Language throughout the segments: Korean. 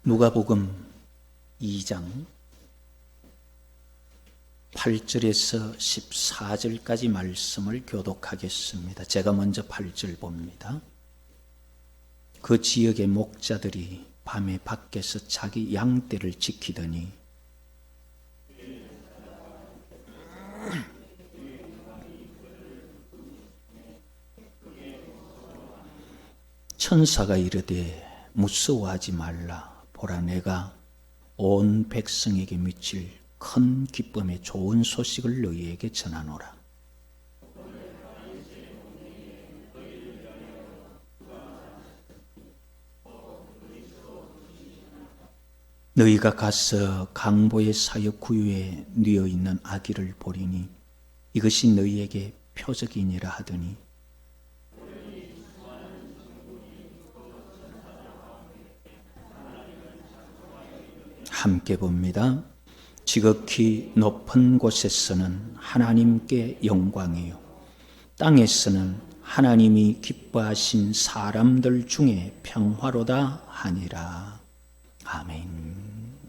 누가복음 2장 8절에서 14절까지 말씀을 교독하겠습니다. 제가 먼저 8절 봅니다. 그 지역의 목자들이 밤에 밖에서 자기 양떼를 지키더니 천사가 이르되 무서워하지 말라. 보라, 내가 온 백성에게 미칠 큰 기쁨의 좋은 소식을 너희에게 전하노라. 너희가 가서 강보의 사역 구유에 뉘어 있는 아기를 보리니 이것이 너희에게 표적이니라 하더니 함께 봅니다. 지극히 높은 곳에서는 하나님께 영광이요, 땅에서는 하나님이 기뻐하신 사람들 중에 평화로다 하니라. 아멘.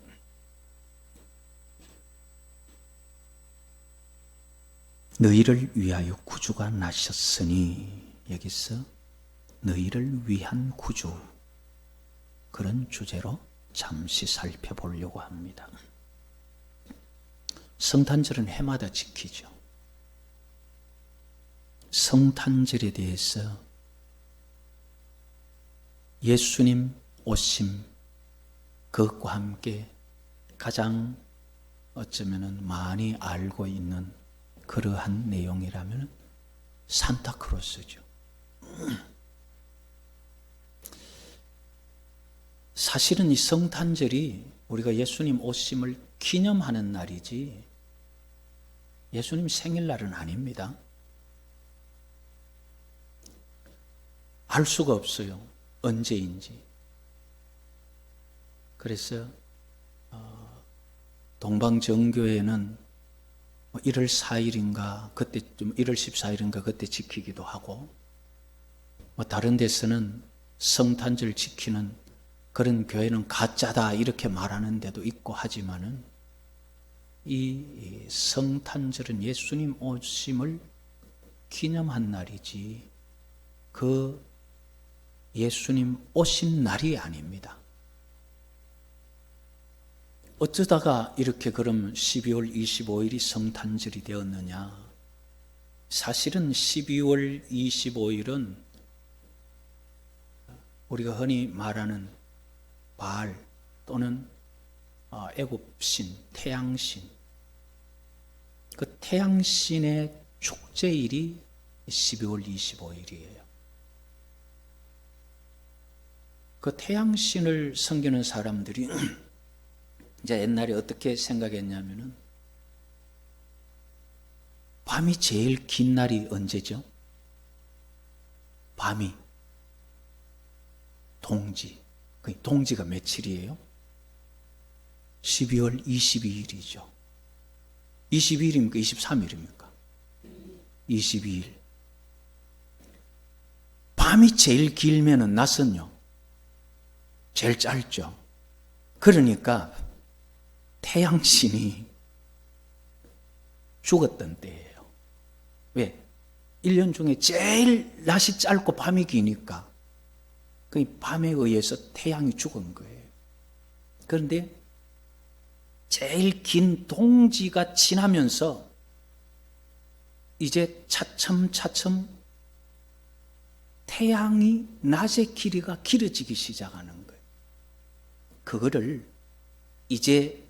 너희를 위하여 구주가 나셨으니, 여기서 너희를 위한 구주, 그런 주제로 잠시 살펴보려고 합니다. 성탄절은 해마다 지키죠. 성탄절에 대해서 예수님 오심, 그것과 함께 가장 어쩌면 많이 알고 있는 그러한 내용이라면 산타크로스죠. 사실은 이 성탄절이 우리가 예수님 오심을 기념하는 날이지 예수님 생일날은 아닙니다. 알 수가 없어요. 언제인지. 그래서 동방정교회는 1월 4일인가 그때쯤 1월 14일인가 그때 지키기도 하고, 다른 데서는 성탄절 지키는 그런 교회는 가짜다 이렇게 말하는 데도 있고 하지만은 이 성탄절은 예수님 오심을 기념한 날이지 그 예수님 오신 날이 아닙니다. 어쩌다가 이렇게 그럼 12월 25일이 성탄절이 되었느냐? 사실은 12월 25일은 우리가 흔히 말하는 바알 또는 애굽신, 태양신, 그 태양신의 축제일이 12월 25일이에요. 그 태양신을 섬기는 사람들이 이제 옛날에 어떻게 생각했냐면은 밤이 제일 긴 날이 언제죠? 밤이 동지. 동지가 며칠이에요? 12월 22일이죠. 22일입니까? 23일입니까? 22일. 밤이 제일 길면은 낮은요, 제일 짧죠. 그러니까 태양신이 죽었던 때예요. 왜? 1년 중에 제일 낮이 짧고 밤이 기니까 그 밤에 의해서 태양이 죽은 거예요. 그런데 제일 긴 동지가 지나면서 이제 차츰차츰 태양이 낮의 길이가 길어지기 시작하는 거예요. 그거를 이제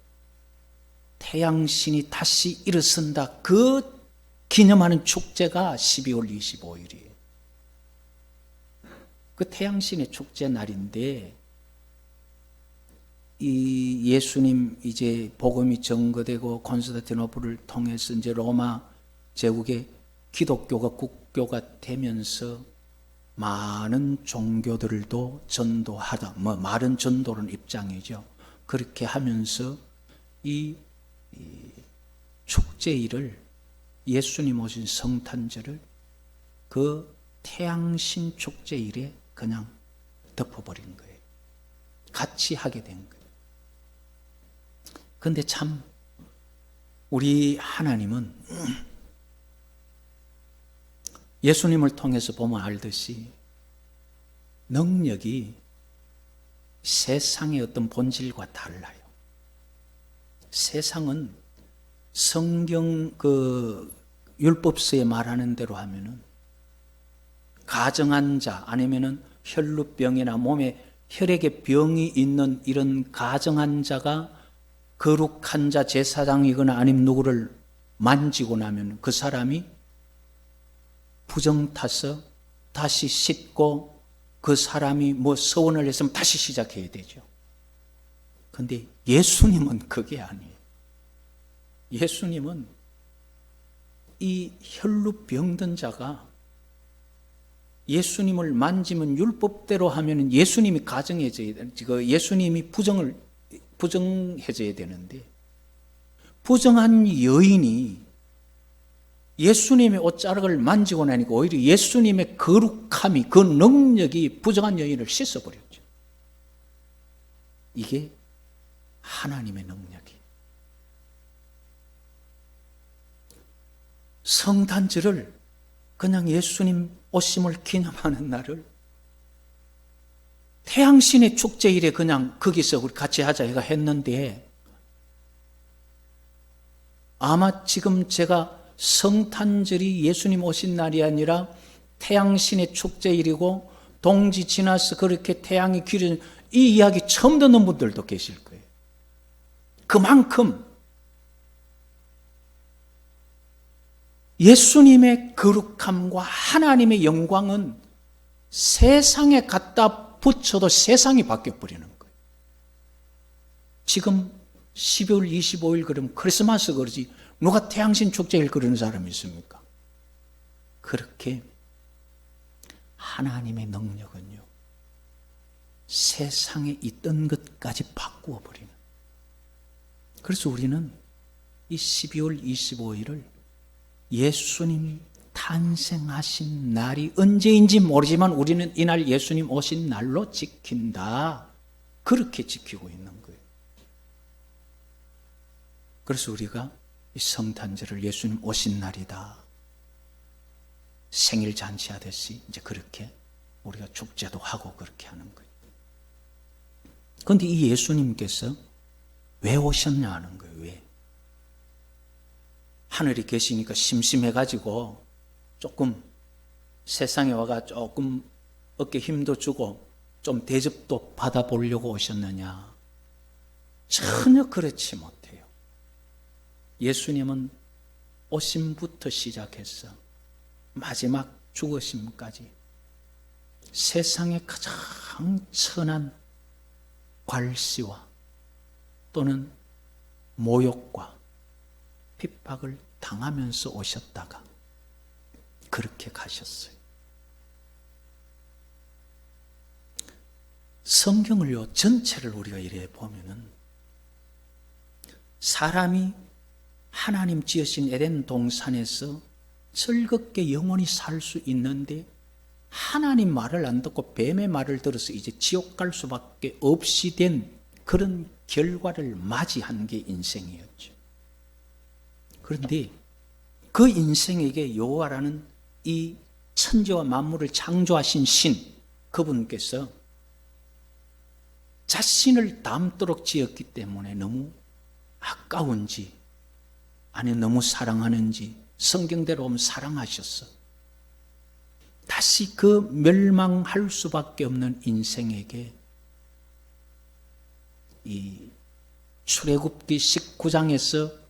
태양신이 다시 일어선다, 그 기념하는 축제가 12월 25일이에요. 그 태양신의 축제 날인데, 이 예수님 이제 복음이 전거되고 콘스탄티노플을 통해서 이제 로마 제국의 기독교가 국교가 되면서 많은 종교들도 전도하다, 말은 전도는 입장이죠. 그렇게 하면서 이 축제일을, 예수님 오신 성탄절을 그 태양신 축제일에 그냥 덮어버린 거예요. 같이 하게 된 거예요. 그런데 참 우리 하나님은 예수님을 통해서 보면 알듯이 능력이 세상의 어떤 본질과 달라요. 세상은 성경 율법서에 말하는 대로 하면은 가정한 자 아니면은 혈루병이나 몸에 혈액의 병이 있는 이런 가정한 자가 거룩한 자 제사장이거나 아니면 누구를 만지고 나면 그 사람이 부정 타서 다시 씻고 그 사람이 뭐 서원을 했으면 다시 시작해야 되죠. 그런데 예수님은 그게 아니에요. 예수님은 이 혈루 병든 자가 예수님을 만지면 율법대로 하면 예수님이 가정해져야 되는, 예수님이 부정해져야 되는데, 부정한 여인이 예수님의 옷자락을 만지고 나니까 오히려 예수님의 거룩함이, 그 능력이 부정한 여인을 씻어버렸죠. 이게 하나님의 능력이. 성탄절을 그냥 예수님 오심을 기념하는 날을 태양신의 축제일에 그냥 거기서 우리 같이 하자 해가 했는데, 아마 지금 제가 성탄절이 예수님 오신 날이 아니라 태양신의 축제일이고 동지 지나서 그렇게 태양이 기울어진 이 이야기 처음 듣는 분들도 계실 거예요. 그만큼 예수님의 거룩함과 하나님의 영광은 세상에 갖다 붙여도 세상이 바뀌어버리는 거예요. 지금 12월 25일 그러면 크리스마스 그러지 누가 태양신 축제일 그러는 사람이 있습니까? 그렇게 하나님의 능력은요, 세상에 있던 것까지 바꾸어 버리는. 그래서 우리는 이 12월 25일을 예수님 탄생하신 날이 언제인지 모르지만 우리는 이날 예수님 오신 날로 지킨다. 그렇게 지키고 있는 거예요. 그래서 우리가 이 성탄절을 예수님 오신 날이다, 생일 잔치하듯이 이제 그렇게 우리가 축제도 하고 그렇게 하는 거예요. 그런데 이 예수님께서 왜 오셨냐 하는 거예요. 왜? 하늘에 계시니까 심심해가지고 조금 세상에 와가 조금 어깨 힘도 주고 좀 대접도 받아보려고 오셨느냐? 전혀 그렇지 못해요. 예수님은 오심부터 시작해서 마지막 죽으심까지 세상의 가장 천한 괄시와 또는 모욕과 핍박을 당하면서 오셨다가 그렇게 가셨어요. 성경을요, 전체를 우리가 이래 보면은 사람이 하나님 지으신 에덴 동산에서 즐겁게 영원히 살 수 있는데 하나님 말을 안 듣고 뱀의 말을 들어서 이제 지옥 갈 수밖에 없이 된 그런 결과를 맞이한 게 인생이었죠. 그런데 그 인생에게 여호와라는 이 천지와 만물을 창조하신 신, 그분께서 자신을 닮도록 지었기 때문에 너무 아까운지 아니 너무 사랑하는지 성경대로 보면 사랑하셨어. 다시 그 멸망할 수밖에 없는 인생에게 이 출애굽기 19장에서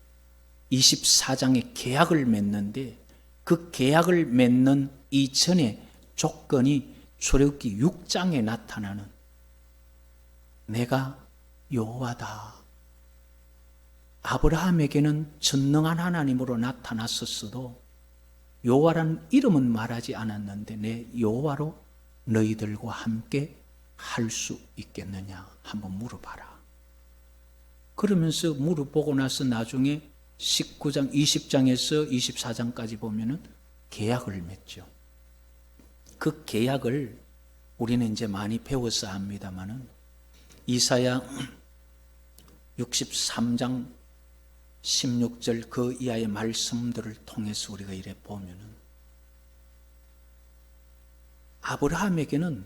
24장의 계약을 맺는데, 그 계약을 맺는 이전에 조건이 출애굽기 6장에 나타나는 내가 여호와다. 아브라함에게는 전능한 하나님으로 나타났었어도 여호와라는 이름은 말하지 않았는데 내 여호와로 너희들과 함께 할 수 있겠느냐 한번 물어봐라. 그러면서 물어보고 나서 나중에 19장, 20장에서 24장까지 보면은 계약을 맺죠. 그 계약을 우리는 이제 많이 배워서 압니다만은 이사야 63장 16절 그 이하의 말씀들을 통해서 우리가 이래 보면은 아브라함에게는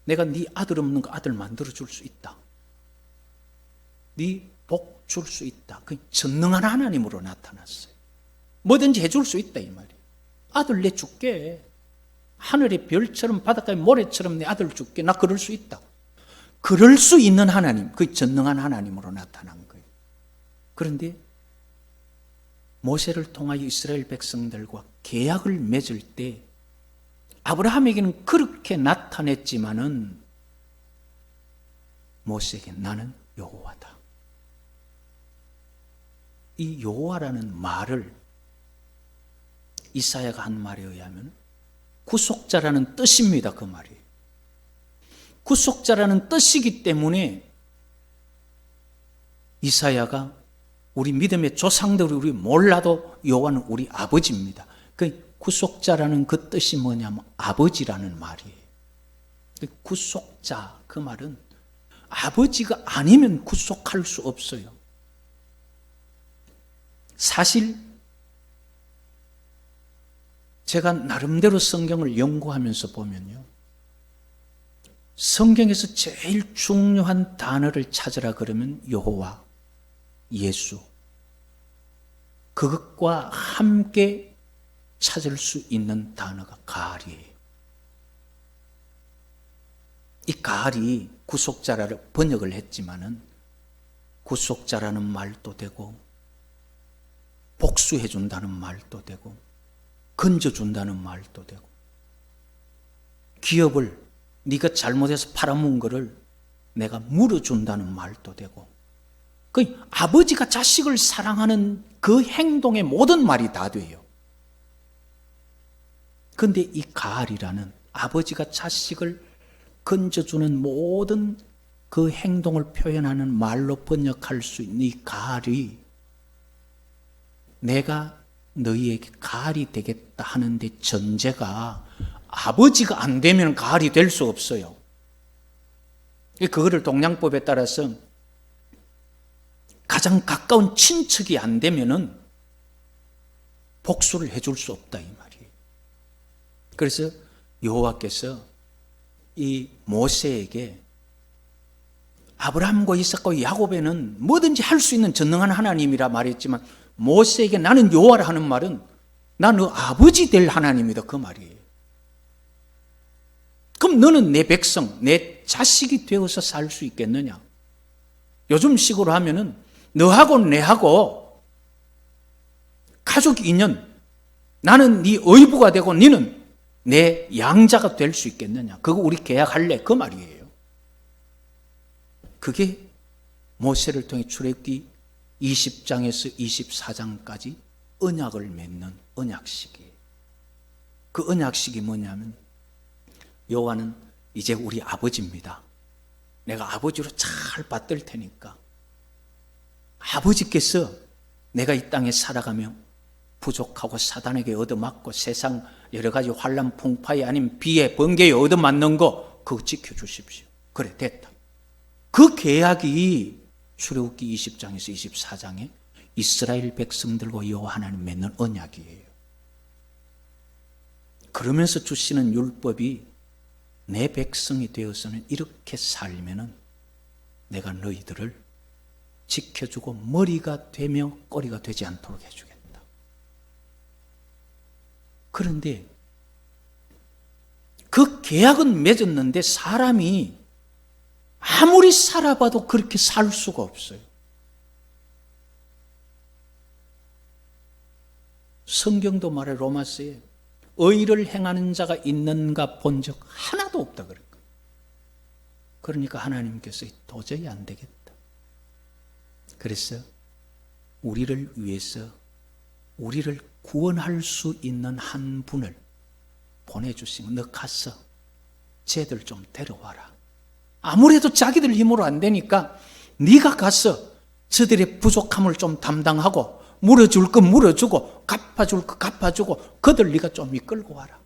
내가 네 아들 없는 거 아들 만들어 줄 수 있다. 네 복 줄 수 있다. 그 전능한 하나님으로 나타났어요. 뭐든지 해줄 수 있다 이 말이에요. 아들 내 줄게. 하늘의 별처럼 바닷가의 모래처럼 내 아들 줄게. 나 그럴 수 있다. 그럴 수 있는 하나님, 그 전능한 하나님으로 나타난 거예요. 그런데 모세를 통하여 이스라엘 백성들과 계약을 맺을 때 아브라함에게는 그렇게 나타냈지만은 모세에게 나는 여호와다. 이 여호와라는 말을 이사야가 한 말에 의하면 구속자라는 뜻입니다. 그 말이. 구속자라는 뜻이기 때문에 이사야가 우리 믿음의 조상들이 우리 몰라도 여호와는 우리 아버지입니다. 그 구속자라는 그 뜻이 뭐냐면 아버지라는 말이에요. 구속자 그 말은 아버지가 아니면 구속할 수 없어요. 사실 제가 나름대로 성경을 연구하면서 보면요, 성경에서 제일 중요한 단어를 찾으라 그러면 여호와, 예수, 그것과 함께 찾을 수 있는 단어가 가알이에요. 이 가알이 구속자라를 번역을 했지만은 구속자라는 말도 되고 복수해 준다는 말도 되고 건져준다는 말도 되고 기업을 네가 잘못해서 팔아먹은 거를 내가 물어준다는 말도 되고 그 아버지가 자식을 사랑하는 그 행동의 모든 말이 다 돼요. 그런데 이 가알이라는 아버지가 자식을 건져주는 모든 그 행동을 표현하는 말로 번역할 수 있는 이 가알이 내가 너희에게 가알이 되겠다 하는데 전제가 아버지가 안 되면 가알이 될 수 없어요. 그거를 동양법에 따라서 가장 가까운 친척이 안 되면은 복수를 해줄 수 없다 이 말이에요. 그래서 여호와께서 이 모세에게 아브라함과 이삭과 야곱에는 뭐든지 할 수 있는 전능한 하나님이라 말했지만 모세에게 나는 여호와라 하는 말은 나 너 아버지 될 하나님이다 그 말이에요. 그럼 너는 내 백성, 내 자식이 되어서 살 수 있겠느냐? 요즘 식으로 하면은 너하고 내하고 가족 인연, 나는 네 의부가 되고 너는 내 양자가 될 수 있겠느냐? 그거 우리 계약할래? 그 말이에요. 그게 모세를 통해 출애굽기 20장에서 24장까지 언약을 맺는 언약식이에요. 그 언약식이 뭐냐면 여호와는 이제 우리 아버지입니다. 내가 아버지로 잘 받들 테니까 아버지께서 내가 이 땅에 살아가며 부족하고 사단에게 얻어맞고 세상 여러 가지 환난 풍파에 아니면 비에 번개에 얻어맞는 거 그거 지켜주십시오. 그래 됐다. 그 계약이 출애굽기 20장에서 24장에 이스라엘 백성들과 여호와 하나님 맺는 언약이에요. 그러면서 주시는 율법이 내 백성이 되어서는 이렇게 살면은 내가 너희들을 지켜주고 머리가 되며 꼬리가 되지 않도록 해주겠다. 그런데 그 계약은 맺었는데 사람이 아무리 살아봐도 그렇게 살 수가 없어요. 성경도 말해 로마서에 의를 행하는 자가 있는가 본 적 하나도 없다 그랬고, 그러니까 하나님께서 도저히 안 되겠다. 그래서 우리를 위해서 우리를 구원할 수 있는 한 분을 보내주시면 너 가서 쟤들 좀 데려와라. 아무래도 자기들 힘으로 안 되니까 네가 가서 저들의 부족함을 좀 담당하고 물어줄 거 물어주고 갚아줄 거 갚아주고 그들 네가 좀 이끌고 와라.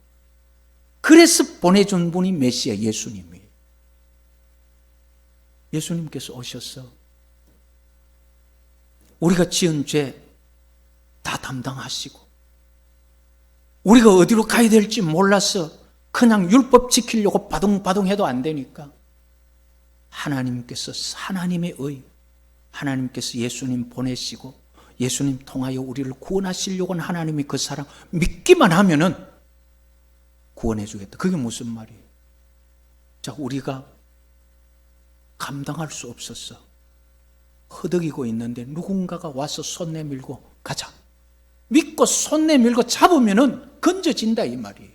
그래서 보내준 분이 메시아 예수님이에요. 예수님께서 오셔서 우리가 지은 죄 다 담당하시고, 우리가 어디로 가야 될지 몰라서 그냥 율법 지키려고 바둥바둥 해도 안 되니까 하나님께서, 하나님의 의, 하나님께서 예수님 보내시고 예수님 통하여 우리를 구원하시려고 하는 하나님의 그 사랑 믿기만 하면은 구원해 주겠다. 그게 무슨 말이에요? 자, 우리가 감당할 수 없었어. 허덕이고 있는데 누군가가 와서 손 내밀고 가자. 믿고 손 내밀고 잡으면은 건져진다 이 말이에요.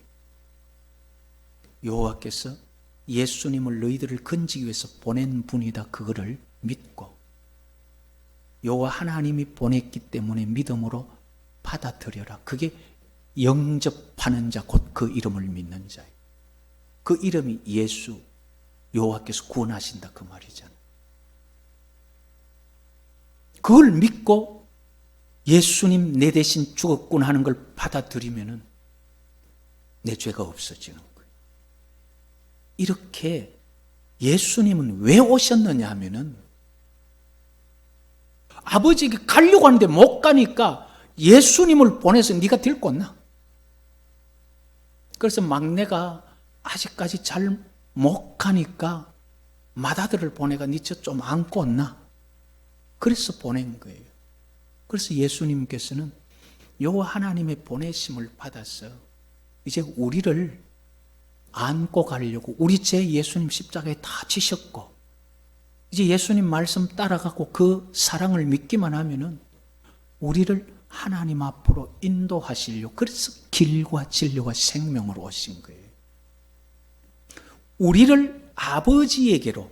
여호와께서 예수님을 너희들을 건지기 위해서 보낸 분이다. 그거를 믿고 여호와 하나님이 보냈기 때문에 믿음으로 받아들여라. 그게 영접하는 자, 곧 그 이름을 믿는 자예요. 그 이름이 예수, 여호와께서 구원하신다 그 말이잖아요. 그걸 믿고 예수님 내 대신 죽었구나 하는 걸 받아들이면은 내 죄가 없어지는 거예요. 이렇게 예수님은 왜 오셨느냐 하면은 아버지에게 가려고 하는데 못 가니까 예수님을 보내서 네가 데리고 왔나? 그래서 막내가 아직까지 잘 못 가니까 맏아들을 보내가 네 저 좀 안고 왔나? 그래서 보낸 거예요. 그래서 예수님께서는 여호와 하나님의 보내심을 받아서 이제 우리를 안고 가려고, 우리 죄 예수님 십자가에 다 지셨고 이제 예수님 말씀 따라가고 그 사랑을 믿기만 하면은 우리를 하나님 앞으로 인도하시려고, 그래서 길과 진리와 생명으로 오신 거예요. 우리를 아버지에게로,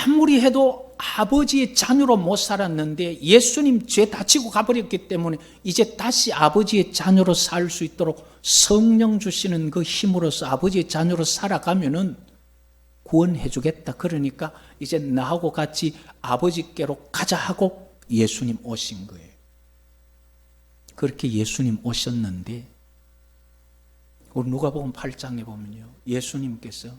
아무리 해도 아버지의 자녀로 못 살았는데 예수님 죄 다 지고 가버렸기 때문에 이제 다시 아버지의 자녀로 살 수 있도록 성령 주시는 그 힘으로서 아버지의 자녀로 살아가면은 구원해 주겠다. 그러니까 이제 나하고 같이 아버지께로 가자 하고 예수님 오신 거예요. 그렇게 예수님 오셨는데 우리 누가복음 8장에 보면요, 예수님께서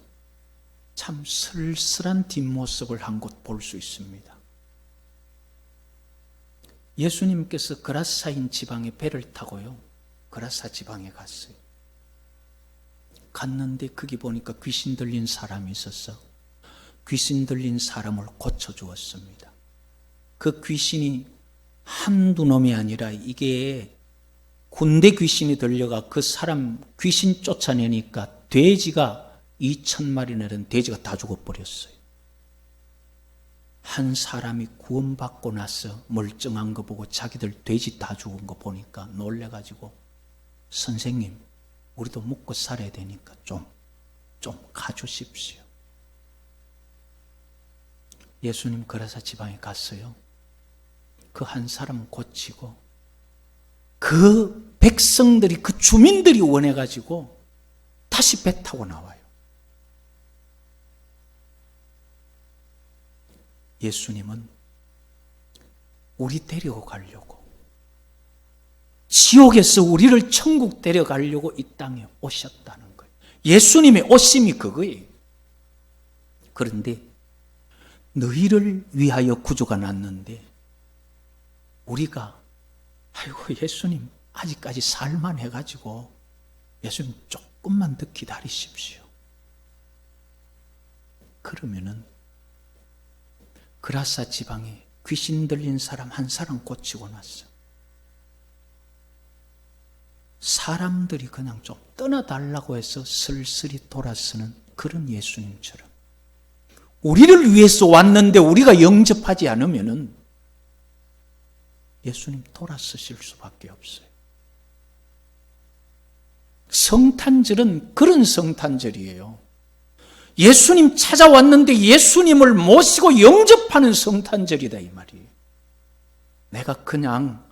참 쓸쓸한 뒷모습을 한 곳 볼 수 있습니다. 예수님께서 그라사인 지방에 배를 타고요, 그라사 지방에 갔어요. 갔는데 거기 보니까 귀신 들린 사람이 있었어. 귀신 들린 사람을 고쳐주었습니다. 그 귀신이 한두 놈이 아니라 이게 군대 귀신이 들려가 그 사람 귀신 쫓아내니까 돼지가 2,000마리나 되는 돼지가 다 죽어버렸어요. 한 사람이 구원받고 나서 멀쩡한 거 보고 자기들 돼지 다 죽은 거 보니까 놀래가지고 선생님, 우리도 먹고 살아야 되니까 좀 가주십시오. 예수님 그라사 지방에 갔어요. 그 한 사람 고치고 그 백성들이, 그 주민들이 원해가지고 다시 배 타고 나와요. 예수님은 우리 데리고 가려고, 지옥에서 우리를 천국 데려가려고 이 땅에 오셨다는 거예요. 예수님의 오심이 그거예요. 그런데 너희를 위하여 구주가 났는데 우리가 아이고 예수님 아직까지 살만해가지고 예수님 조금만 더 기다리십시오. 그러면은 그라사 지방에 귀신 들린 사람 한 사람 고치고 났어. 사람들이 그냥 좀 떠나달라고 해서 슬슬이 돌아서는 그런 예수님처럼 우리를 위해서 왔는데 우리가 영접하지 않으면은 예수님 돌아서실 수밖에 없어요. 성탄절은 그런 성탄절이에요. 예수님 찾아왔는데 예수님을 모시고 영접하는 성탄절이다 이 말이에요. 내가 그냥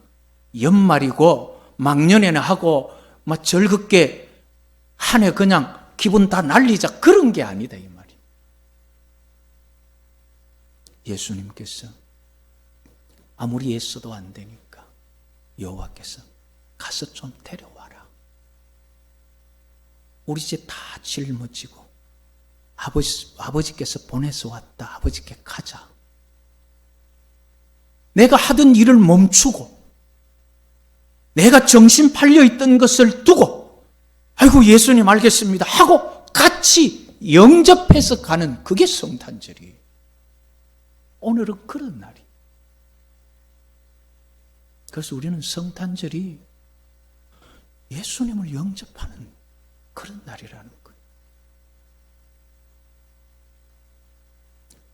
연말이고 막년에나 하고 막 즐겁게 한 해 그냥 기분 다 날리자 그런 게 아니다 이 말이에요. 예수님께서 아무리 애써도 안 되니까 여호와께서 가서 좀 데려와라. 우리 이제 다 짊어지고 아버지께서 보내서 왔다. 아버지께 가자. 내가 하던 일을 멈추고 내가 정신 팔려 있던 것을 두고 아이고 예수님 알겠습니다 하고 같이 영접해서 가는 그게 성탄절이에요. 오늘은 그런 날이에요. 그래서 우리는 성탄절이 예수님을 영접하는 그런 날이라는 거예요.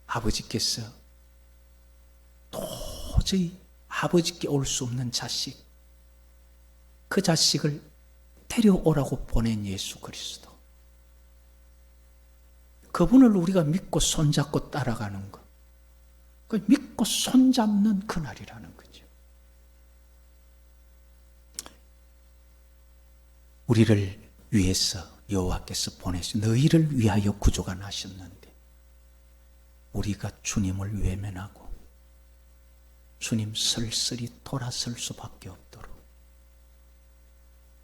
아버지께서 도저히 아버지께 올 수 없는 자식, 그 자식을 데려오라고 보낸 예수 그리스도. 그분을 우리가 믿고 손잡고 따라가는 것. 그 믿고 손잡는 그날이라는 거죠. 우리를 위해서 여호와께서 보내신 너희를 위하여 구주가 나셨는데 우리가 주님을 외면하고 주님 쓸쓸히 돌아설 수밖에 없도록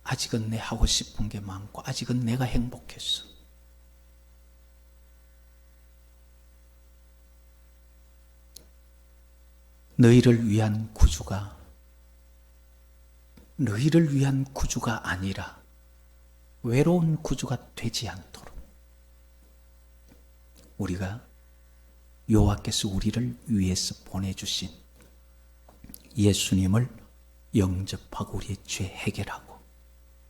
아직은 내 하고 싶은 게 많고 아직은 내가 행복했어. 너희를 위한 구주가 아니라 외로운 구주가 되지 않도록 우리가 여호와께서 우리를 위해서 보내주신 예수님을 영접하고 우리의 죄 해결하고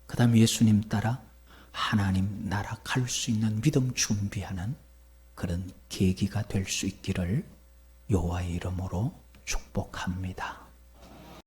그 다음 예수님 따라 하나님 나라 갈 수 있는 믿음 준비하는 그런 계기가 될 수 있기를 여호와의 이름으로 축복합니다.